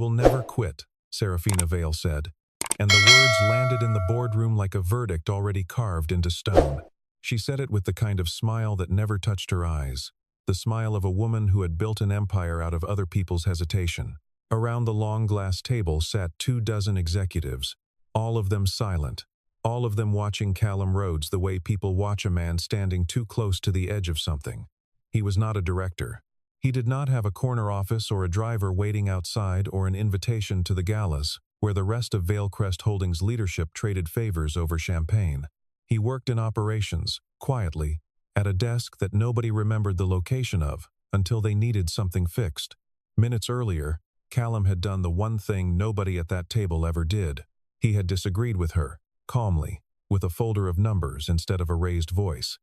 will never quit," Serafina Vale said, and the words landed in the boardroom like a verdict already carved into stone. She said it with the kind of smile that never touched her eyes, the smile of a woman who had built an empire out of other people's hesitation. Around the long glass table sat 24 executives, all of them silent, all of them watching Callum Rhodes the way people watch a man standing too close to the edge of something. He was not a director. He did not have a corner office or a driver waiting outside or an invitation to the galas, where the rest of Valecrest Holdings' leadership traded favors over champagne. He worked in operations, quietly, at a desk that nobody remembered the location of, until they needed something fixed. Minutes earlier, Callum had done the one thing nobody at that table ever did. He had disagreed with her, calmly, with a folder of numbers instead of a raised voice.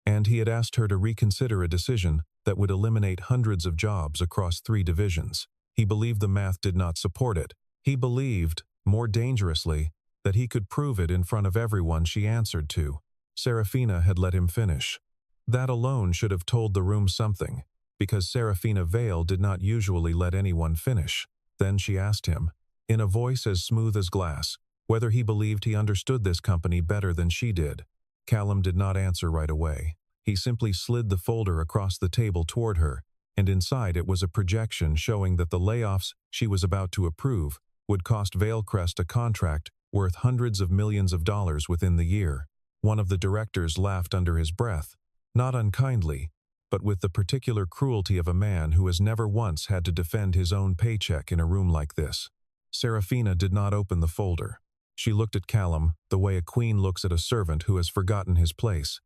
And he had asked her to reconsider a decision that would eliminate hundreds of jobs across 3 divisions. He believed the math did not support it. He believed, more dangerously, that he could prove it in front of everyone she answered to. Serafina had let him finish. That alone should have told the room something, because Serafina Vale did not usually let anyone finish. Then she asked him, in a voice as smooth as glass, whether he believed he understood this company better than she did. Callum did not answer right away. He simply slid the folder across the table toward her, and inside it was a projection showing that the layoffs she was about to approve would cost Valecrest a contract worth hundreds of millions of dollars within the year. One of the directors laughed under his breath, not unkindly, but with the particular cruelty of a man who has never once had to defend his own paycheck in a room like this. Serafina did not open the folder. She looked at Callum the way a queen looks at a servant who has forgotten his place,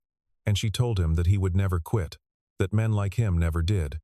and she told him that he would never quit, that men like him never did,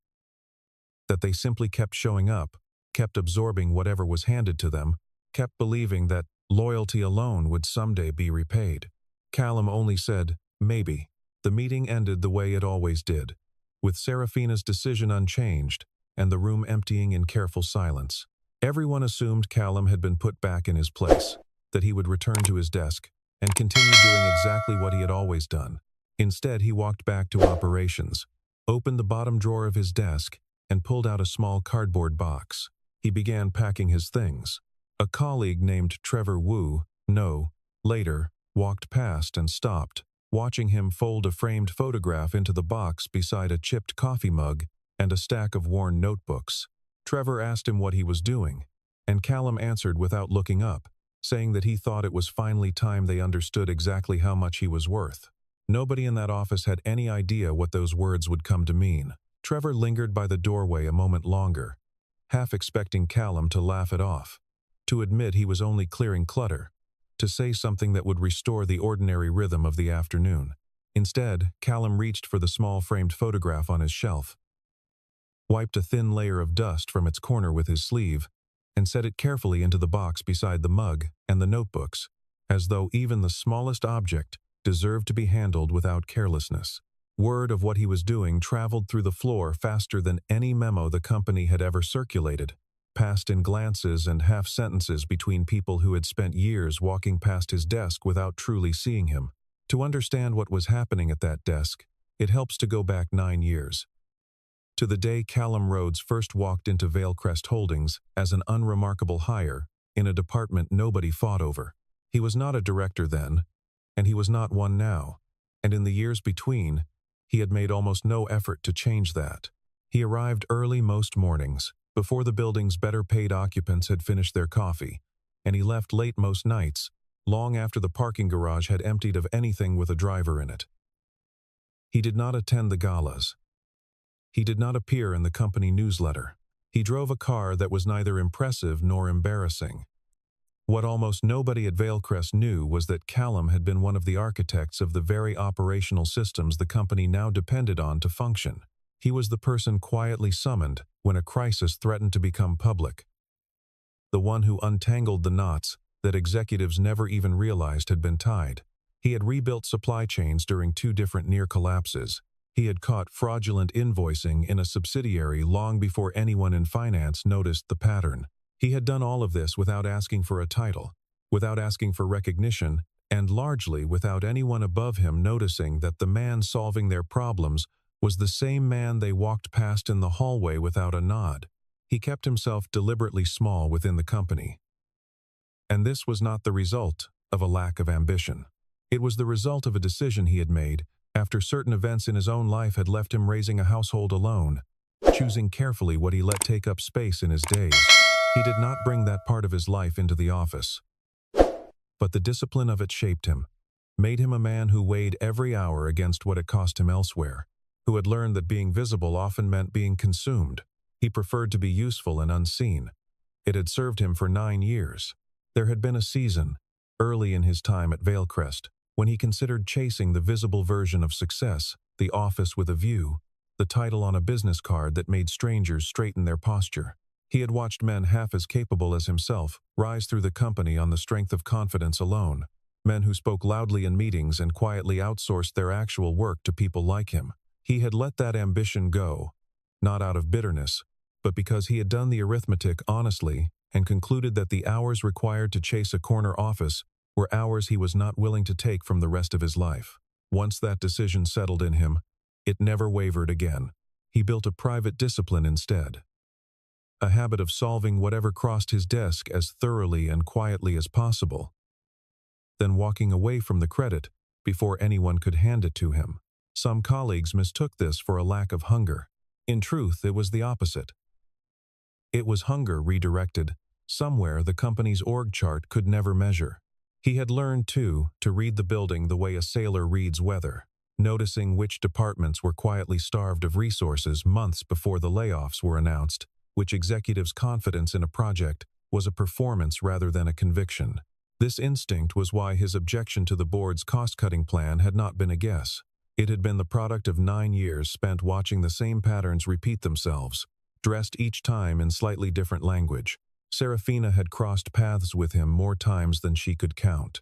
that they simply kept showing up, kept absorbing whatever was handed to them, kept believing that loyalty alone would someday be repaid. Callum only said, maybe. The meeting ended the way it always did, with Serafina's decision unchanged and the room emptying in careful silence. Everyone assumed Callum had been put back in his place, that he would return to his desk and continue doing exactly what he had always done. Instead, he walked back to operations, opened the bottom drawer of his desk, and pulled out a small cardboard box. He began packing his things. A colleague named Trevor Wu, later, walked past and stopped, watching him fold a framed photograph into the box beside a chipped coffee mug and a stack of worn notebooks. Trevor asked him what he was doing, and Callum answered without looking up, saying that he thought it was finally time they understood exactly how much he was worth. Nobody in that office had any idea what those words would come to mean. Trevor lingered by the doorway a moment longer, half expecting Callum to laugh it off, to admit he was only clearing clutter, to say something that would restore the ordinary rhythm of the afternoon. Instead, Callum reached for the small framed photograph on his shelf, wiped a thin layer of dust from its corner with his sleeve, and set it carefully into the box beside the mug and the notebooks, as though even the smallest object deserved to be handled without carelessness. Word of what he was doing traveled through the floor faster than any memo the company had ever circulated, passed in glances and half-sentences between people who had spent years walking past his desk without truly seeing him. To understand what was happening at that desk, it helps to go back 9 years. To the day Callum Rhodes first walked into Valecrest Holdings as an unremarkable hire in a department nobody fought over. He was not a director then, and he was not one now, and in the years between, he had made almost no effort to change that. He arrived early most mornings, before the building's better-paid occupants had finished their coffee, and he left late most nights, long after the parking garage had emptied of anything with a driver in it. He did not attend the galas. He did not appear in the company newsletter. He drove a car that was neither impressive nor embarrassing. What almost nobody at Valecrest knew was that Callum had been one of the architects of the very operational systems the company now depended on to function. He was the person quietly summoned when a crisis threatened to become public. The one who untangled the knots that executives never even realized had been tied. He had rebuilt supply chains during 2 different near collapses. He had caught fraudulent invoicing in a subsidiary long before anyone in finance noticed the pattern. He had done all of this without asking for a title, without asking for recognition, and largely without anyone above him noticing that the man solving their problems was the same man they walked past in the hallway without a nod. He kept himself deliberately small within the company. And this was not the result of a lack of ambition. It was the result of a decision he had made after certain events in his own life had left him raising a household alone, choosing carefully what he let take up space in his days. He did not bring that part of his life into the office, but the discipline of it shaped him, made him a man who weighed every hour against what it cost him elsewhere, who had learned that being visible often meant being consumed. He preferred to be useful and unseen. It had served him for 9 years. There had been a season, early in his time at Valecrest, when he considered chasing the visible version of success, the office with a view, the title on a business card that made strangers straighten their posture. He had watched men half as capable as himself rise through the company on the strength of confidence alone, men who spoke loudly in meetings and quietly outsourced their actual work to people like him. He had let that ambition go, not out of bitterness, but because he had done the arithmetic honestly and concluded that the hours required to chase a corner office were hours he was not willing to take from the rest of his life. Once that decision settled in him, it never wavered again. He built a private discipline instead, a habit of solving whatever crossed his desk as thoroughly and quietly as possible, then walking away from the credit before anyone could hand it to him. Some colleagues mistook this for a lack of hunger. In truth, it was the opposite. It was hunger redirected somewhere the company's org chart could never measure. He had learned, too, to read the building the way a sailor reads weather, noticing which departments were quietly starved of resources months before the layoffs were announced, which executives' confidence in a project was a performance rather than a conviction. This instinct was why his objection to the board's cost-cutting plan had not been a guess. It had been the product of 9 years spent watching the same patterns repeat themselves, dressed each time in slightly different language. Serafina had crossed paths with him more times than she could count.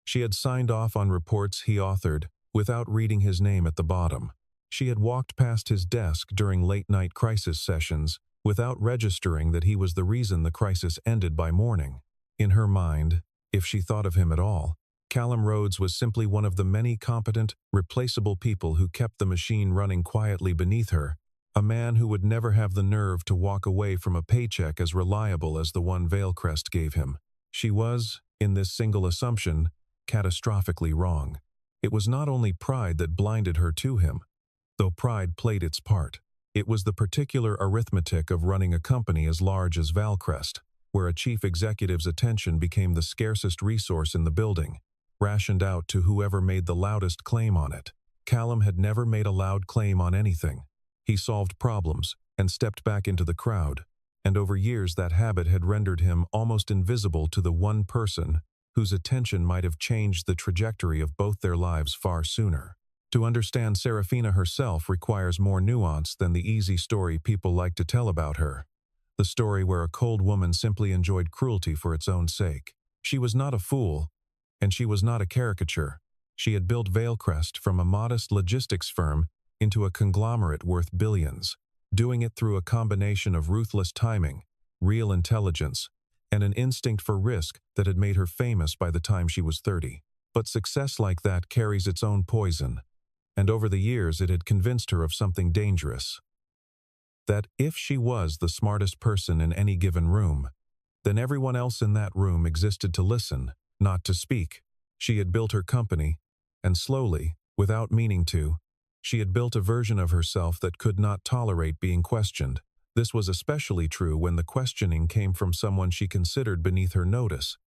She had signed off on reports he authored without reading his name at the bottom. She had walked past his desk during late-night crisis sessions without registering that he was the reason the crisis ended by morning. In her mind, if she thought of him at all, Callum Rhodes was simply one of the many competent, replaceable people who kept the machine running quietly beneath her, a man who would never have the nerve to walk away from a paycheck as reliable as the one Valecrest gave him. She was, in this single assumption, catastrophically wrong. It was not only pride that blinded her to him, though pride played its part. It was the particular arithmetic of running a company as large as Valecrest, where a chief executive's attention became the scarcest resource in the building, rationed out to whoever made the loudest claim on it. Callum had never made a loud claim on anything. He solved problems and stepped back into the crowd, and over years that habit had rendered him almost invisible to the one person whose attention might have changed the trajectory of both their lives far sooner. To understand Serafina herself requires more nuance than the easy story people like to tell about her, the story where a cold woman simply enjoyed cruelty for its own sake. She was not a fool, and she was not a caricature. She had built Valecrest from a modest logistics firm into a conglomerate worth billions, doing it through a combination of ruthless timing, real intelligence, and an instinct for risk that had made her famous by the time she was 30. But success like that carries its own poison, and over the years it had convinced her of something dangerous. That if she was the smartest person in any given room, then everyone else in that room existed to listen, not to speak. She had built her company, and slowly, without meaning to, she had built a version of herself that could not tolerate being questioned. This was especially true when the questioning came from someone she considered beneath her notice.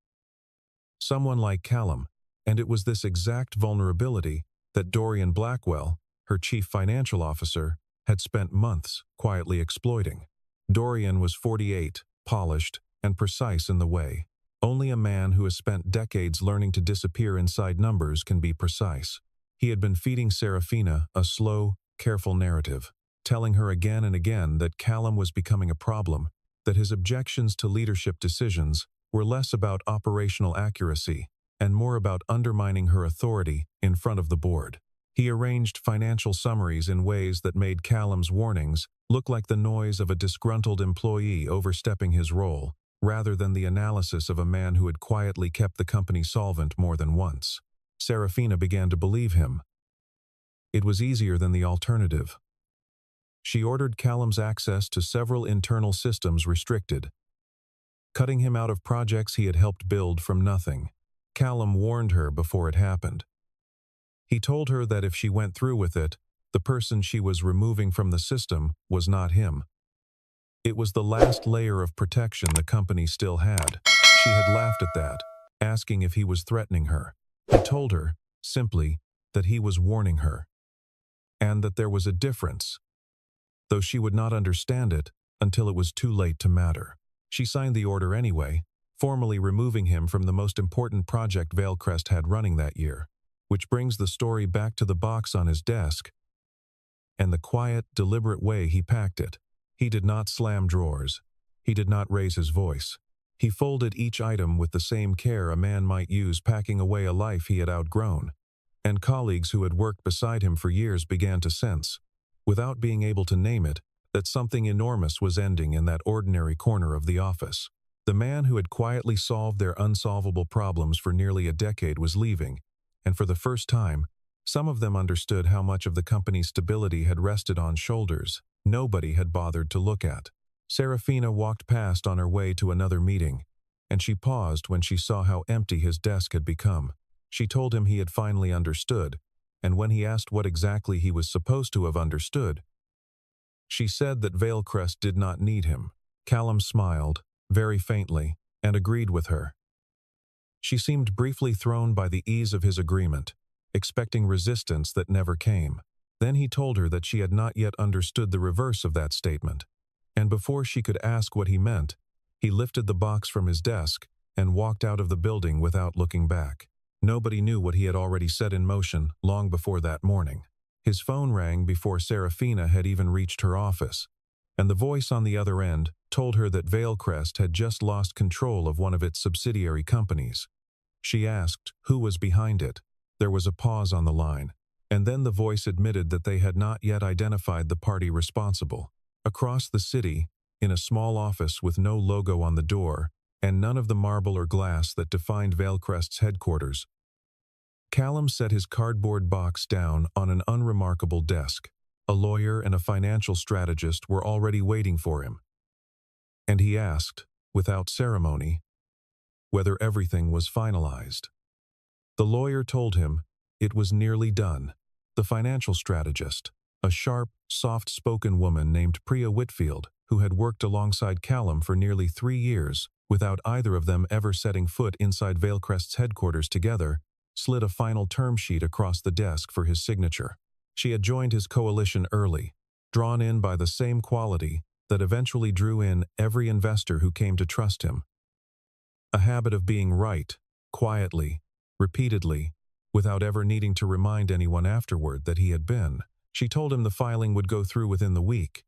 Someone like Callum, and it was this exact vulnerability that Dorian Blackwell, her chief financial officer, had spent months quietly exploiting. Dorian was 48, polished, and precise in the way. Only a man who has spent decades learning to disappear inside numbers can be precise. He had been feeding Serafina a slow, careful narrative, telling her again and again that Callum was becoming a problem, that his objections to leadership decisions were less about operational accuracy and more about undermining her authority in front of the board. He arranged financial summaries in ways that made Callum's warnings look like the noise of a disgruntled employee overstepping his role, rather than the analysis of a man who had quietly kept the company solvent more than once. Serafina began to believe him. It was easier than the alternative. She ordered Callum's access to several internal systems restricted, cutting him out of projects he had helped build from nothing. Callum warned her before it happened. He told her that if she went through with it, the person she was removing from the system was not him. It was the last layer of protection the company still had. She had laughed at that, asking if he was threatening her. He told her, simply, that he was warning her, and that there was a difference, though she would not understand it until it was too late to matter. She signed the order anyway, formally removing him from the most important project Veilcrest had running that year, which brings the story back to the box on his desk and the quiet, deliberate way he packed it. He did not slam drawers. He did not raise his voice. He folded each item with the same care a man might use packing away a life he had outgrown, and colleagues who had worked beside him for years began to sense, without being able to name it, that something enormous was ending in that ordinary corner of the office. The man who had quietly solved their unsolvable problems for nearly a decade was leaving, and for the first time, some of them understood how much of the company's stability had rested on shoulders nobody had bothered to look at. Serafina walked past on her way to another meeting, and she paused when she saw how empty his desk had become. She told him he had finally understood, and when he asked what exactly he was supposed to have understood, she said that Veilcrest did not need him. Callum smiled, very faintly, and agreed with her. She seemed briefly thrown by the ease of his agreement, expecting resistance that never came. Then he told her that she had not yet understood the reverse of that statement, and before she could ask what he meant, he lifted the box from his desk and walked out of the building without looking back. Nobody knew what he had already set in motion long before that morning. His phone rang before Serafina had even reached her office, and the voice on the other end told her that Veilcrest had just lost control of one of its subsidiary companies. She asked who was behind it. There was a pause on the line, and then the voice admitted that they had not yet identified the party responsible. Across the city, in a small office with no logo on the door, and none of the marble or glass that defined Veilcrest's headquarters, Callum set his cardboard box down on an unremarkable desk. A lawyer and a financial strategist were already waiting for him, and he asked, without ceremony, whether everything was finalized. The lawyer told him it was nearly done. The financial strategist, a sharp, soft-spoken woman named Priya Whitfield, who had worked alongside Callum for nearly 3 years, without either of them ever setting foot inside Veilcrest's headquarters together, slid a final term sheet across the desk for his signature. She had joined his coalition early, drawn in by the same quality that eventually drew in every investor who came to trust him. A habit of being right, quietly, repeatedly, without ever needing to remind anyone afterward that he had been. She told him the filing would go through within the week,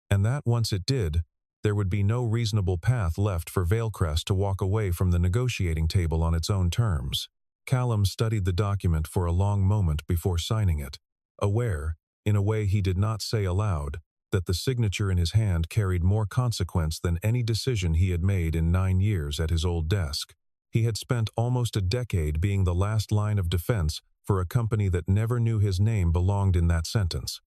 and that once it did, there would be no reasonable path left for Veilcrest to walk away from the negotiating table on its own terms. Callum studied the document for a long moment before signing it, aware, in a way he did not say aloud, that the signature in his hand carried more consequence than any decision he had made in 9 years at his old desk. He had spent almost a decade being the last line of defense for a company that never knew his name belonged in that sentence.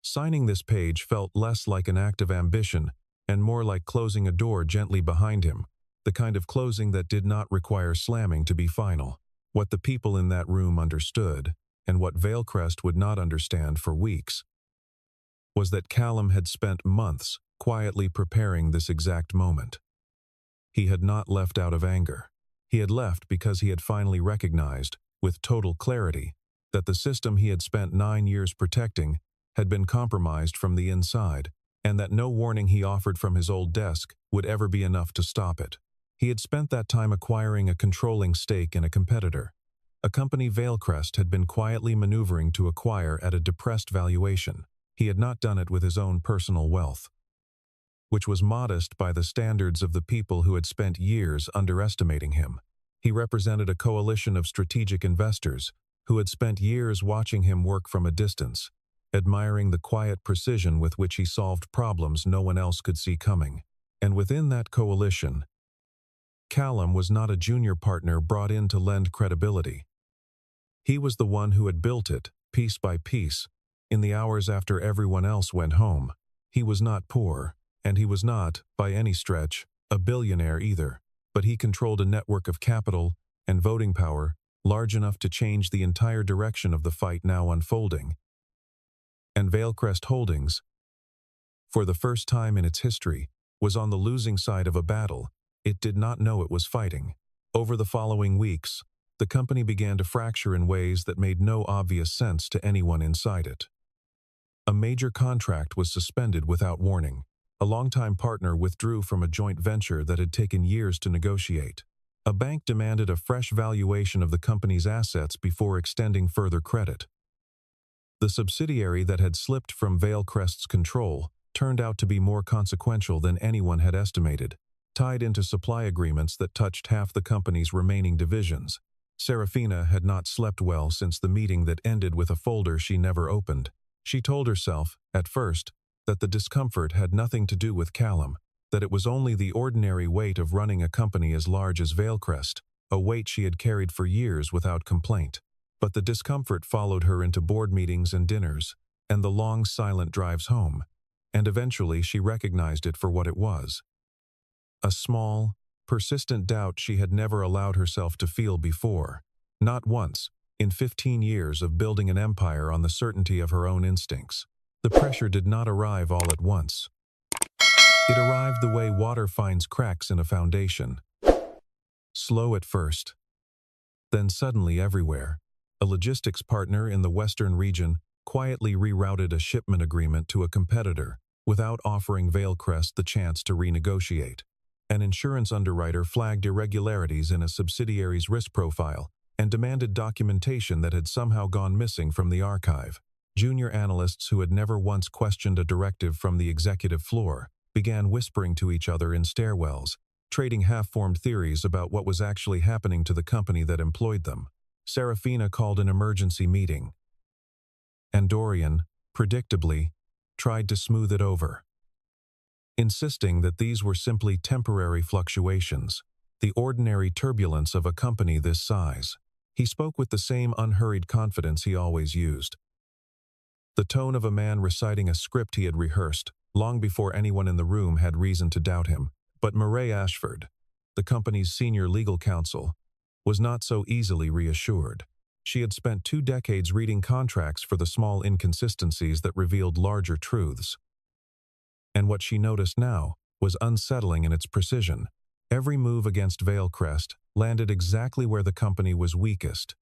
Signing this page felt less like an act of ambition and more like closing a door gently behind him, the kind of closing that did not require slamming to be final. What the people in that room understood, and what Veilcrest would not understand for weeks, was that Callum had spent months quietly preparing this exact moment. He had not left out of anger. He had left because he had finally recognized, with total clarity, that the system he had spent 9 years protecting had been compromised from the inside, and that no warning he offered from his old desk would ever be enough to stop it. He had spent that time acquiring a controlling stake in a competitor, a company Veilcrest had been quietly maneuvering to acquire at a depressed valuation. He had not done it with his own personal wealth, which was modest by the standards of the people who had spent years underestimating him. He represented a coalition of strategic investors who had spent years watching him work from a distance, admiring the quiet precision with which he solved problems no one else could see coming. And within that coalition, Callum was not a junior partner brought in to lend credibility. He was the one who had built it, piece by piece, in the hours after everyone else went home. He was not poor, and he was not, by any stretch, a billionaire either, but he controlled a network of capital and voting power large enough to change the entire direction of the fight now unfolding. And Vailcrest Holdings, for the first time in its history, was on the losing side of a battle it did not know it was fighting. Over the following weeks, the company began to fracture in ways that made no obvious sense to anyone inside it. A major contract was suspended without warning. A longtime partner withdrew from a joint venture that had taken years to negotiate. A bank demanded a fresh valuation of the company's assets before extending further credit. The subsidiary that had slipped from Vailcrest's control turned out to be more consequential than anyone had estimated, tied into supply agreements that touched half the company's remaining divisions. Serafina had not slept well since the meeting that ended with a folder she never opened. She told herself, at first, that the discomfort had nothing to do with Callum, that it was only the ordinary weight of running a company as large as Vailcrest, a weight she had carried for years without complaint. But the discomfort followed her into board meetings and dinners, and the long silent drives home, and eventually she recognized it for what it was. A small, persistent doubt she had never allowed herself to feel before. Not once, in 15 years of building an empire on the certainty of her own instincts. The pressure did not arrive all at once. It arrived the way water finds cracks in a foundation. Slow at first, then suddenly everywhere. A logistics partner in the western region quietly rerouted a shipment agreement to a competitor without offering Vailcrest the chance to renegotiate. An insurance underwriter flagged irregularities in a subsidiary's risk profile and demanded documentation that had somehow gone missing from the archive. Junior analysts who had never once questioned a directive from the executive floor began whispering to each other in stairwells, trading half-formed theories about what was actually happening to the company that employed them. Serafina called an emergency meeting, and Dorian, predictably, tried to smooth it over, insisting that these were simply temporary fluctuations, the ordinary turbulence of a company this size. He spoke with the same unhurried confidence he always used. The tone of a man reciting a script he had rehearsed, long before anyone in the room had reason to doubt him. But Murray Ashford, the company's senior legal counsel, was not so easily reassured. She had spent 2 decades reading contracts for the small inconsistencies that revealed larger truths. And what she noticed now was unsettling in its precision. Every move against Vailcrest landed exactly where the company was weakest,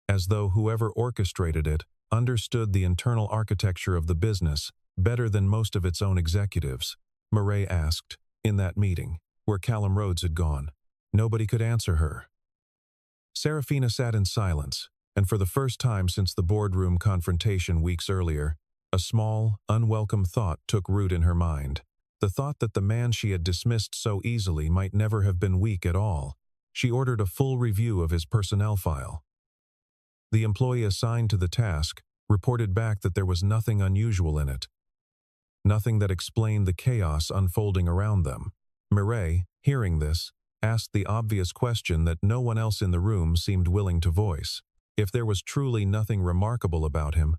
as though whoever orchestrated it understood the internal architecture of the business better than most of its own executives. Murray asked, in that meeting, where Callum Rhodes had gone. Nobody could answer her. Serafina sat in silence, and for the first time since the boardroom confrontation weeks earlier, a small, unwelcome thought took root in her mind. The thought that the man she had dismissed so easily might never have been weak at all. She ordered a full review of his personnel file. The employee assigned to the task reported back that there was nothing unusual in it. Nothing that explained the chaos unfolding around them. Murray, hearing this, asked the obvious question that no one else in the room seemed willing to voice. If there was truly nothing remarkable about him,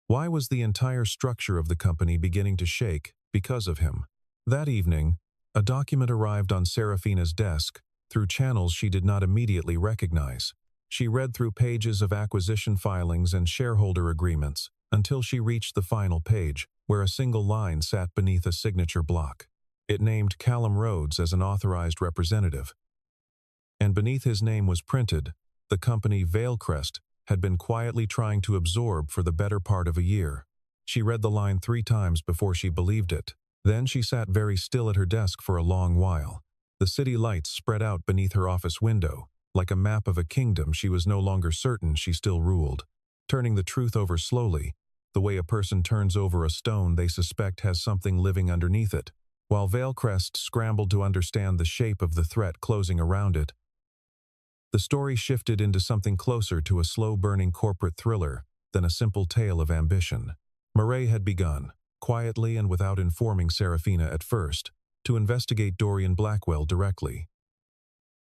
why was the entire structure of the company beginning to shake because of him? That evening, a document arrived on Serafina's desk through channels she did not immediately recognize. She read through pages of acquisition filings and shareholder agreements until she reached the final page, where a single line sat beneath a signature block. It named Callum Rhodes as an authorized representative. And beneath his name was printed, the company Vailcrest had been quietly trying to absorb for the better part of a year. She read the line 3 times before she believed it. Then she sat very still at her desk for a long while. The city lights spread out beneath her office window. Like a map of a kingdom she was no longer certain she still ruled. Turning the truth over slowly, the way a person turns over a stone they suspect has something living underneath it. While Vailcrest scrambled to understand the shape of the threat closing around it, the story shifted into something closer to a slow-burning corporate thriller than a simple tale of ambition. Murray had begun, quietly and without informing Serafina at first, to investigate Dorian Blackwell directly.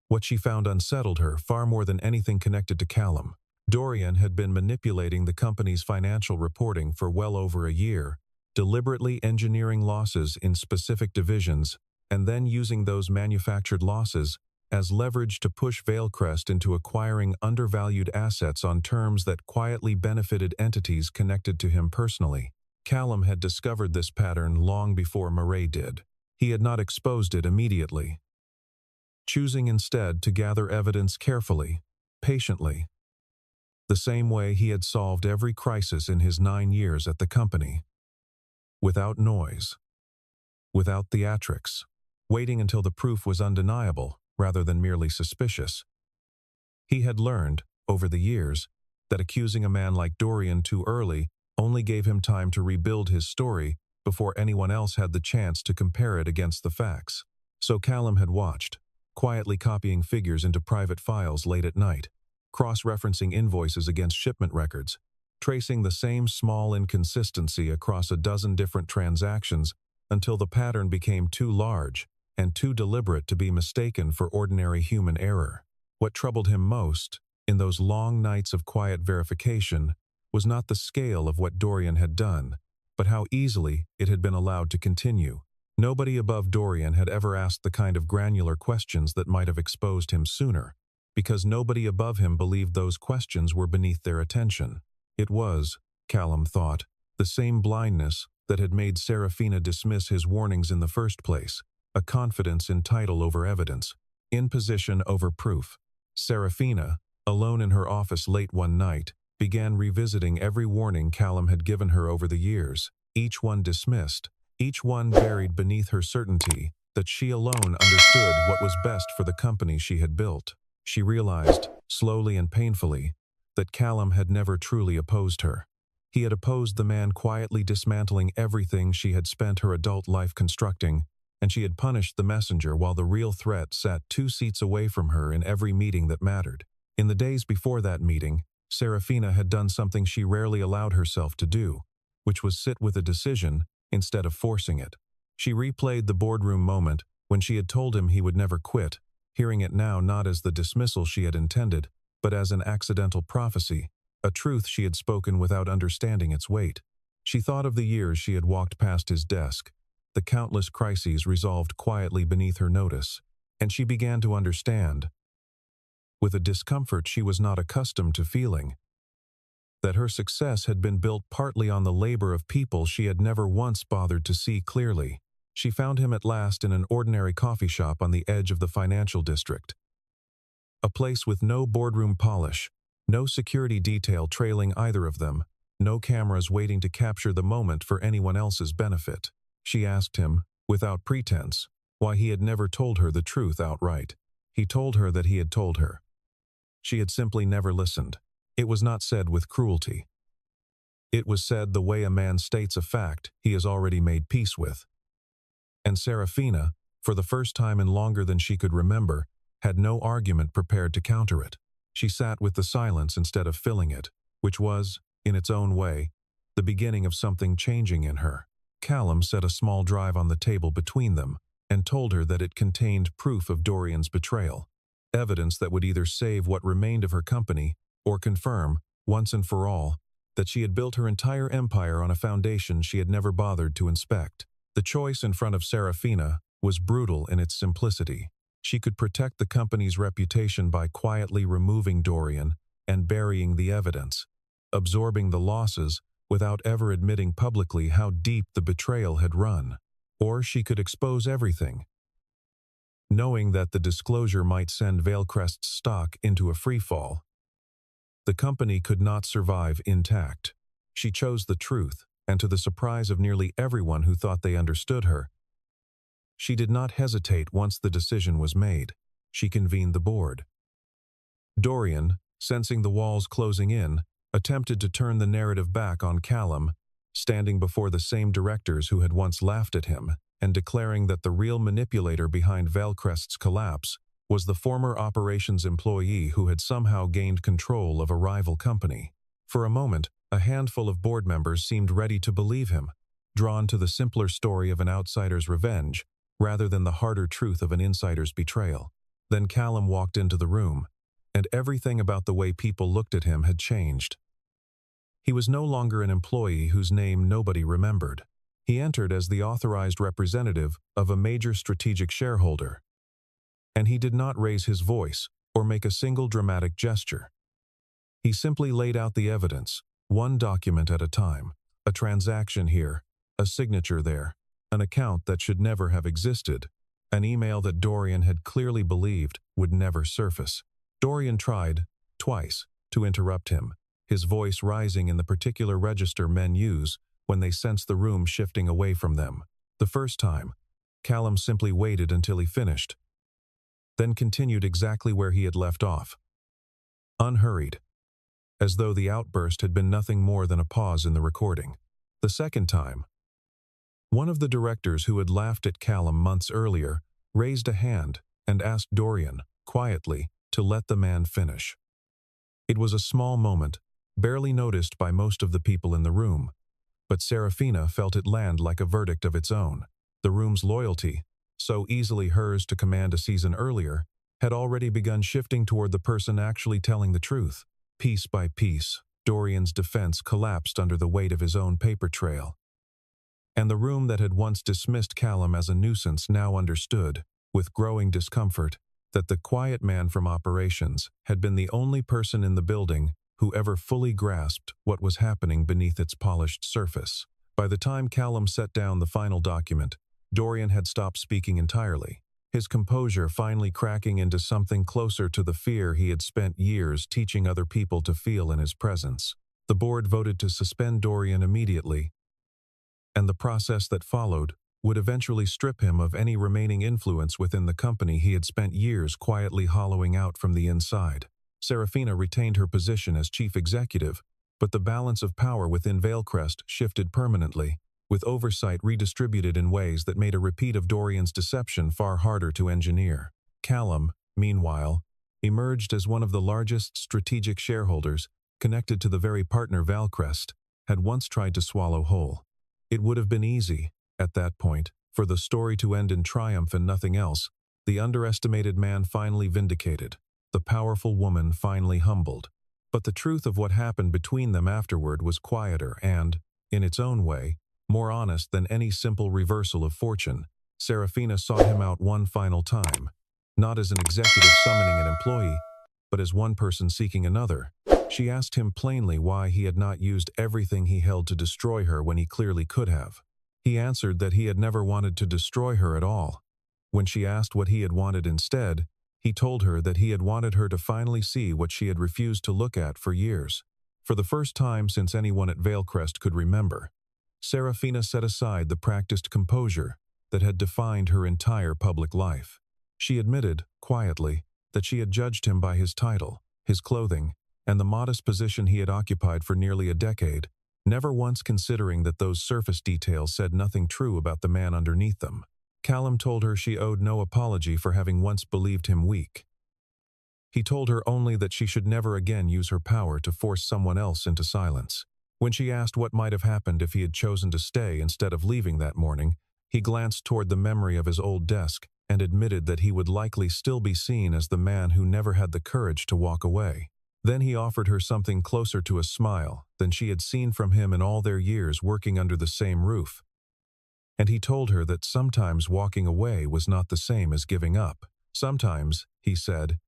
What she found unsettled her far more than anything connected to Callum. Dorian had been manipulating the company's financial reporting for well over a year, deliberately engineering losses in specific divisions, and then using those manufactured losses as leverage to push Veilcrest into acquiring undervalued assets on terms that quietly benefited entities connected to him personally. Callum had discovered this pattern long before Murray did. He had not exposed it immediately, choosing instead to gather evidence carefully, patiently, the same way he had solved every crisis in his 9 years at the company. Without noise, without theatrics, waiting until the proof was undeniable rather than merely suspicious. He had learned, over the years, that accusing a man like Dorian too early only gave him time to rebuild his story before anyone else had the chance to compare it against the facts. So Callum had watched, quietly copying figures into private files late at night, cross-referencing invoices against shipment records, tracing the same small inconsistency across a dozen different transactions until the pattern became too large and too deliberate to be mistaken for ordinary human error. What troubled him most, in those long nights of quiet verification, was not the scale of what Dorian had done, but how easily it had been allowed to continue. Nobody above Dorian had ever asked the kind of granular questions that might have exposed him sooner, because nobody above him believed those questions were beneath their attention. It was, Callum thought, the same blindness that had made Serafina dismiss his warnings in the first place, a confidence in title over evidence, in position over proof. Serafina, alone in her office late one night, began revisiting every warning Callum had given her over the years, each one dismissed, each one buried beneath her certainty that she alone understood what was best for the company she had built. She realized, slowly and painfully, that Callum had never truly opposed her. He had opposed the man quietly dismantling everything she had spent her adult life constructing, and she had punished the messenger while the real threat sat 2 seats away from her in every meeting that mattered. In the days before that meeting, Serafina had done something she rarely allowed herself to do, which was sit with a decision instead of forcing it. She replayed the boardroom moment when she had told him he would never quit, hearing it now not as the dismissal she had intended, but as an accidental prophecy, a truth she had spoken without understanding its weight. She thought of the years she had walked past his desk, the countless crises resolved quietly beneath her notice, and she began to understand, with a discomfort she was not accustomed to feeling, that her success had been built partly on the labor of people she had never once bothered to see clearly. She found him at last in an ordinary coffee shop on the edge of the financial district. A place with no boardroom polish, no security detail trailing either of them, no cameras waiting to capture the moment for anyone else's benefit. She asked him, without pretense, why he had never told her the truth outright. He told her that he had told her. She had simply never listened. It was not said with cruelty. It was said the way a man states a fact he has already made peace with. And Serafina, for the first time in longer than she could remember, had no argument prepared to counter it. She sat with the silence instead of filling it, which was, in its own way, the beginning of something changing in her. Callum set a small drive on the table between them and told her that it contained proof of Dorian's betrayal, evidence that would either save what remained of her company or confirm, once and for all, that she had built her entire empire on a foundation she had never bothered to inspect. The choice in front of Serafina was brutal in its simplicity. She could protect the company's reputation by quietly removing Dorian and burying the evidence, absorbing the losses without ever admitting publicly how deep the betrayal had run. Or she could expose everything, knowing that the disclosure might send Veilcrest's stock into a freefall. The company could not survive intact. She chose the truth, and to the surprise of nearly everyone who thought they understood her, she did not hesitate once the decision was made. She convened the board. Dorian, sensing the walls closing in, attempted to turn the narrative back on Callum, standing before the same directors who had once laughed at him and declaring that the real manipulator behind Veilcrest's collapse was the former operations employee who had somehow gained control of a rival company. For a moment, a handful of board members seemed ready to believe him, drawn to the simpler story of an outsider's revenge rather than the harder truth of an insider's betrayal. Then Callum walked into the room, and everything about the way people looked at him had changed. He was no longer an employee whose name nobody remembered. He entered as the authorized representative of a major strategic shareholder. And he did not raise his voice or make a single dramatic gesture. He simply laid out the evidence, one document at a time, a transaction here, a signature there, an account that should never have existed, an email that Dorian had clearly believed would never surface. Dorian tried, twice, to interrupt him, his voice rising in the particular register men use when they sense the room shifting away from them. The first time, Callum simply waited until he finished, then continued exactly where he had left off. Unhurried, as though the outburst had been nothing more than a pause in the recording. The second time, one of the directors who had laughed at Callum months earlier raised a hand and asked Dorian, quietly, to let the man finish. It was a small moment, barely noticed by most of the people in the room, but Serafina felt it land like a verdict of its own. The room's loyalty, so easily hers to command a season earlier, had already begun shifting toward the person actually telling the truth. Piece by piece, Dorian's defense collapsed under the weight of his own paper trail. And the room that had once dismissed Callum as a nuisance now understood, with growing discomfort, that the quiet man from operations had been the only person in the building who ever fully grasped what was happening beneath its polished surface. By the time Callum set down the final document, Dorian had stopped speaking entirely, his composure finally cracking into something closer to the fear he had spent years teaching other people to feel in his presence. The board voted to suspend Dorian immediately, and the process that followed would eventually strip him of any remaining influence within the company he had spent years quietly hollowing out from the inside. Serafina retained her position as chief executive, but the balance of power within Veilcrest shifted permanently, with oversight redistributed in ways that made a repeat of Dorian's deception far harder to engineer. Callum, meanwhile, emerged as one of the largest strategic shareholders, connected to the very partner Veilcrest had once tried to swallow whole. It would have been easy, at that point, for the story to end in triumph and nothing else, the underestimated man finally vindicated, the powerful woman finally humbled. But the truth of what happened between them afterward was quieter and, in its own way, more honest than any simple reversal of fortune. Serafina sought him out one final time, not as an executive summoning an employee, but as one person seeking another. She asked him plainly why he had not used everything he held to destroy her when he clearly could have. He answered that he had never wanted to destroy her at all. When she asked what he had wanted instead, he told her that he had wanted her to finally see what she had refused to look at for years. For the first time since anyone at Veilcrest could remember, Serafina set aside the practiced composure that had defined her entire public life. She admitted, quietly, that she had judged him by his title, his clothing, and the modest position he had occupied for nearly a decade, never once considering that those surface details said nothing true about the man underneath them. Callum told her she owed no apology for having once believed him weak. He told her only that she should never again use her power to force someone else into silence. When she asked what might have happened if he had chosen to stay instead of leaving that morning, he glanced toward the memory of his old desk and admitted that he would likely still be seen as the man who never had the courage to walk away. Then he offered her something closer to a smile than she had seen from him in all their years working under the same roof. And he told her that sometimes walking away was not the same as giving up. Sometimes, he said,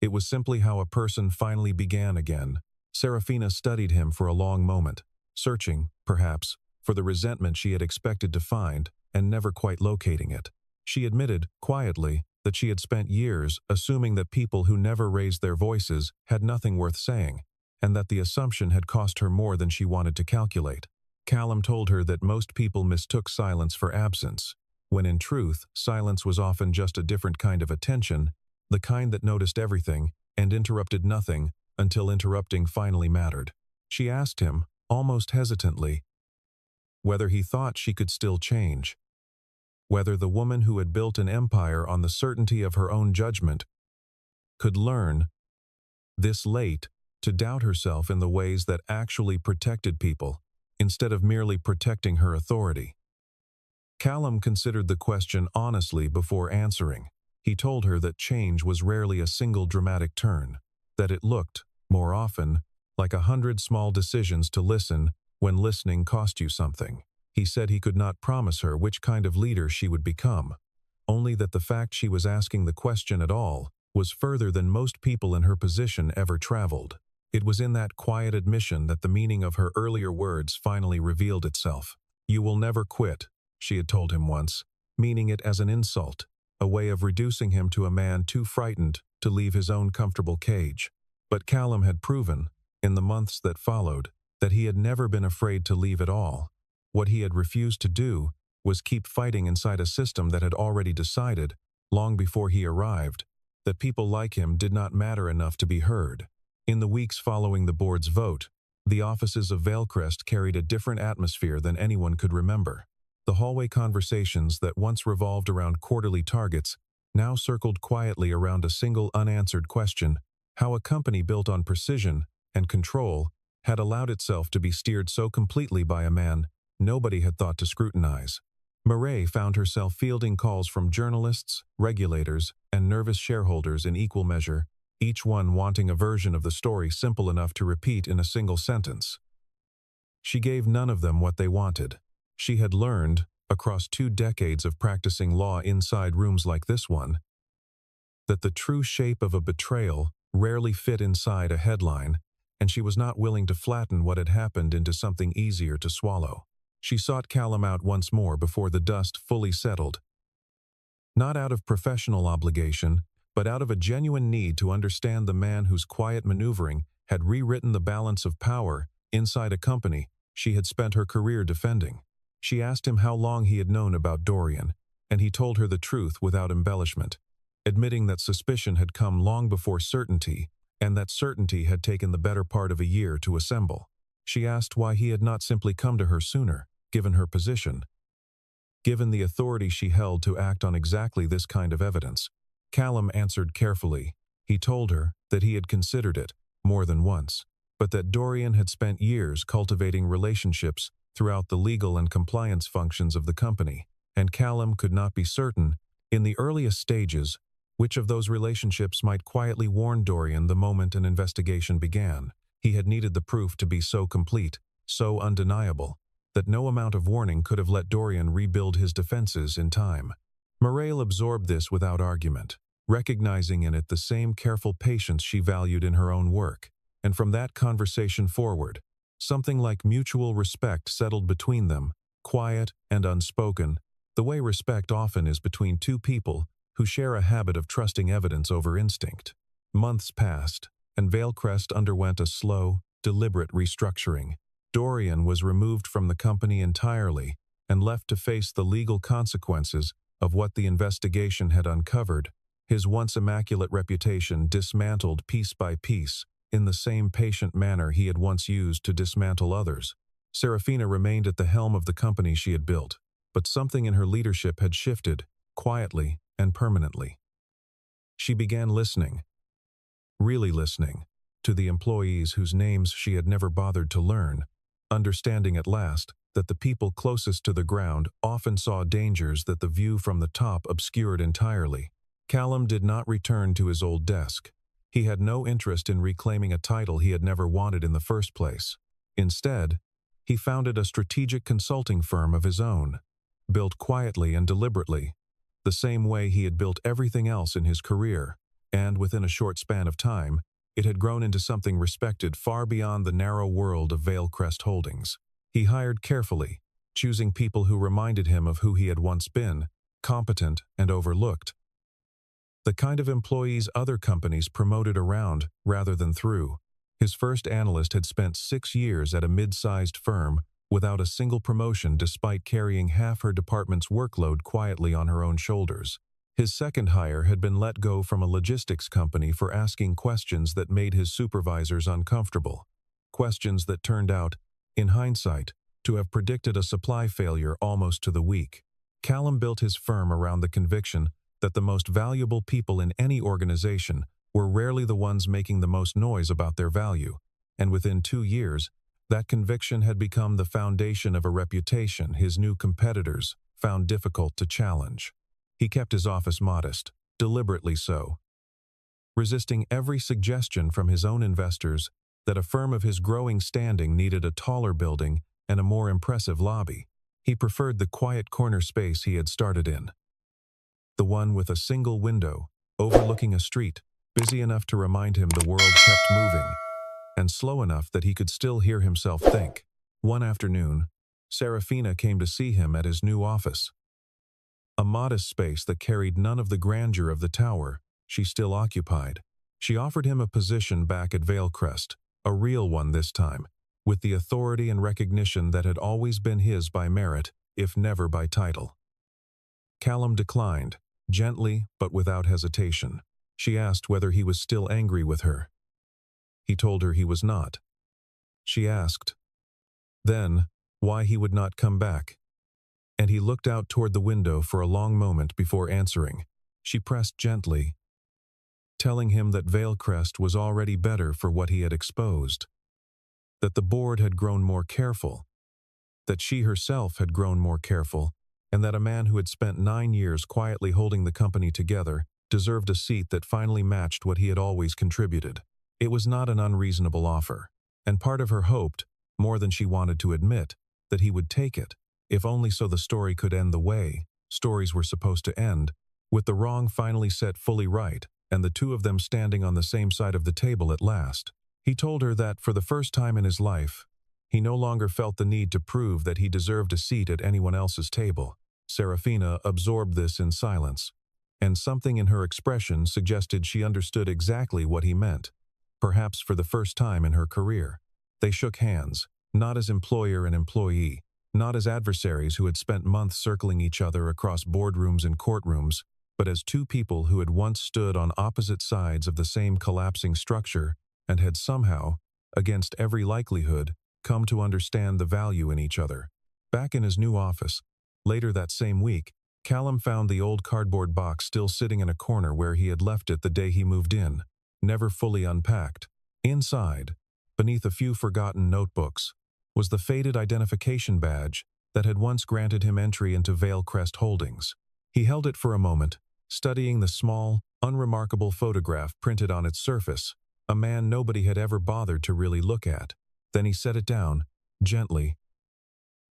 it was simply how a person finally began again. Serafina studied him for a long moment, searching, perhaps, for the resentment she had expected to find and never quite locating it. She admitted, quietly, that she had spent years assuming that people who never raised their voices had nothing worth saying, and that the assumption had cost her more than she wanted to calculate. Callum told her that most people mistook silence for absence, when in truth, silence was often just a different kind of attention, the kind that noticed everything and interrupted nothing until interrupting finally mattered. She asked him, almost hesitantly, whether he thought she could still change, whether the woman who had built an empire on the certainty of her own judgment could learn, this late, to doubt herself in the ways that actually protected people, instead of merely protecting her authority. Callum considered the question honestly before answering. He told her that change was rarely a single dramatic turn, that it looked, more often, like 100 small decisions to listen when listening cost you something. He said he could not promise her which kind of leader she would become, only that the fact she was asking the question at all was further than most people in her position ever traveled. It was in that quiet admission that the meaning of her earlier words finally revealed itself. "You will never quit," she had told him once, meaning it as an insult, a way of reducing him to a man too frightened to leave his own comfortable cage. But Callum had proven, in the months that followed, that he had never been afraid to leave at all. What he had refused to do was keep fighting inside a system that had already decided, long before he arrived, that people like him did not matter enough to be heard. In the weeks following the board's vote, the offices of Valecrest carried a different atmosphere than anyone could remember. The hallway conversations that once revolved around quarterly targets now circled quietly around a single unanswered question: how a company built on precision and control had allowed itself to be steered so completely by a man nobody had thought to scrutinize. Murray found herself fielding calls from journalists, regulators, and nervous shareholders in equal measure, each one wanting a version of the story simple enough to repeat in a single sentence. She gave none of them what they wanted. She had learned, across 2 decades of practicing law inside rooms like this one, that the true shape of a betrayal rarely fit inside a headline, and she was not willing to flatten what had happened into something easier to swallow. She sought Callum out once more before the dust fully settled. Not out of professional obligation, but out of a genuine need to understand the man whose quiet maneuvering had rewritten the balance of power inside a company she had spent her career defending. She asked him how long he had known about Dorian, and he told her the truth without embellishment, admitting that suspicion had come long before certainty, and that certainty had taken the better part of a year to assemble. She asked why he had not simply come to her sooner, given her position, given the authority she held to act on exactly this kind of evidence. Callum answered carefully. He told her that he had considered it, more than once, but that Dorian had spent years cultivating relationships throughout the legal and compliance functions of the company, and Callum could not be certain, in the earliest stages, which of those relationships might quietly warn Dorian the moment an investigation began. He had needed the proof to be so complete, so undeniable, that no amount of warning could have let Dorian rebuild his defenses in time. Morale absorbed this without argument, recognizing in it the same careful patience she valued in her own work, and from that conversation forward, something like mutual respect settled between them, quiet and unspoken, the way respect often is between two people who share a habit of trusting evidence over instinct. Months passed, and Valecrest underwent a slow, deliberate restructuring. Dorian was removed from the company entirely and left to face the legal consequences of what the investigation had uncovered, his once immaculate reputation dismantled piece by piece in the same patient manner he had once used to dismantle others. Serafina remained at the helm of the company she had built, but something in her leadership had shifted, quietly and permanently. She began listening, really listening, to the employees whose names she had never bothered to learn, understanding at last that the people closest to the ground often saw dangers that the view from the top obscured entirely. Callum did not return to his old desk. He had no interest in reclaiming a title he had never wanted in the first place. Instead, he founded a strategic consulting firm of his own, built quietly and deliberately, the same way he had built everything else in his career, and within a short span of time, it had grown into something respected far beyond the narrow world of Valecrest Holdings. He hired carefully, choosing people who reminded him of who he had once been, competent and overlooked. The kind of employees other companies promoted around rather than through. His first analyst had spent 6 years at a mid-sized firm without a single promotion despite carrying half her department's workload quietly on her own shoulders. His second hire had been let go from a logistics company for asking questions that made his supervisors uncomfortable, questions that turned out, in hindsight, to have predicted a supply failure almost to the week. Callum built his firm around the conviction that the most valuable people in any organization were rarely the ones making the most noise about their value, and within 2 years, that conviction had become the foundation of a reputation his new competitors found difficult to challenge. He kept his office modest, deliberately so, resisting every suggestion from his own investors that a firm of his growing standing needed a taller building and a more impressive lobby. He preferred the quiet corner space he had started in, the one with a single window overlooking a street, busy enough to remind him the world kept moving, and slow enough that he could still hear himself think. One afternoon, Serafina came to see him at his new office. A modest space that carried none of the grandeur of the tower she still occupied. She offered him a position back at Valecrest, a real one this time, with the authority and recognition that had always been his by merit, if never by title. Callum declined, gently but without hesitation. She asked whether he was still angry with her. He told her he was not. She asked, then, why he would not come back. And he looked out toward the window for a long moment before answering. She pressed gently, telling him that Valecrest was already better for what he had exposed, that the board had grown more careful, that she herself had grown more careful, and that a man who had spent 9 years quietly holding the company together deserved a seat that finally matched what he had always contributed. It was not an unreasonable offer, and part of her hoped, more than she wanted to admit, that he would take it, if only so the story could end the way stories were supposed to end, with the wrong finally set fully right, and the two of them standing on the same side of the table at last. He told her that, for the first time in his life, he no longer felt the need to prove that he deserved a seat at anyone else's table. Serafina absorbed this in silence, and something in her expression suggested she understood exactly what he meant, perhaps for the first time in her career. They shook hands, not as employer and employee, not as adversaries who had spent months circling each other across boardrooms and courtrooms, but as two people who had once stood on opposite sides of the same collapsing structure and had somehow, against every likelihood, come to understand the value in each other. Back in his new office, later that same week, Callum found the old cardboard box still sitting in a corner where he had left it the day he moved in, never fully unpacked. Inside, beneath a few forgotten notebooks, was the faded identification badge that had once granted him entry into Valecrest Holdings. He held it for a moment, studying the small, unremarkable photograph printed on its surface, a man nobody had ever bothered to really look at. Then he set it down, gently,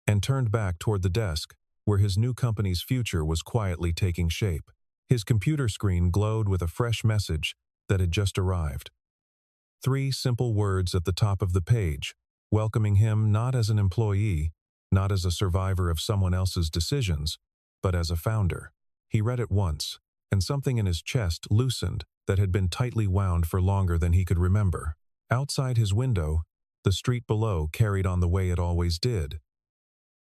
and turned back toward the desk, where his new company's future was quietly taking shape. His computer screen glowed with a fresh message that had just arrived. 3 simple words at the top of the page, welcoming him not as an employee, not as a survivor of someone else's decisions, but as a founder. He read it once, and something in his chest loosened that had been tightly wound for longer than he could remember. Outside his window, the street below carried on the way it always did,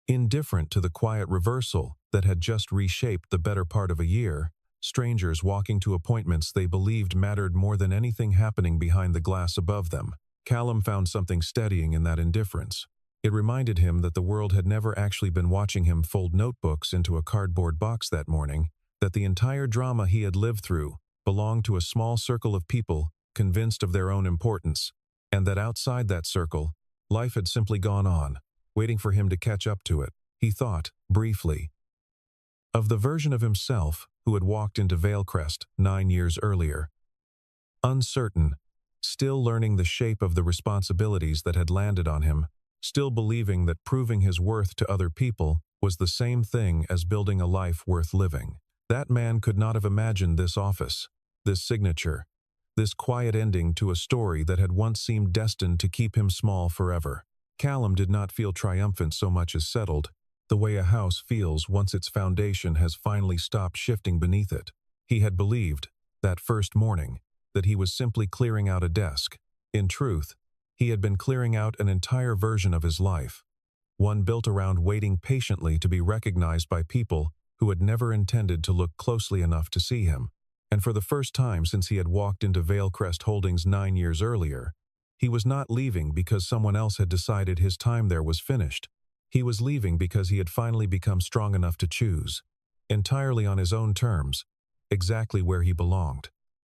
indifferent to the quiet reversal that had just reshaped the better part of a year, strangers walking to appointments they believed mattered more than anything happening behind the glass above them. Callum found something steadying in that indifference. It reminded him that the world had never actually been watching him fold notebooks into a cardboard box that morning, that the entire drama he had lived through belonged to a small circle of people convinced of their own importance, and that outside that circle, life had simply gone on, waiting for him to catch up to it. He thought, briefly, of the version of himself who had walked into Valecrest 9 years earlier, uncertain, still learning the shape of the responsibilities that had landed on him, still believing that proving his worth to other people was the same thing as building a life worth living. That man could not have imagined this office, this signature, this quiet ending to a story that had once seemed destined to keep him small forever. Callum did not feel triumphant so much as settled, the way a house feels once its foundation has finally stopped shifting beneath it. He had believed, that first morning, that he was simply clearing out a desk. In truth, he had been clearing out an entire version of his life, one built around waiting patiently to be recognized by people who had never intended to look closely enough to see him. And for the first time since he had walked into Valecrest Holdings 9 years earlier, he was not leaving because someone else had decided his time there was finished. He was leaving because he had finally become strong enough to choose, entirely on his own terms, exactly where he belonged.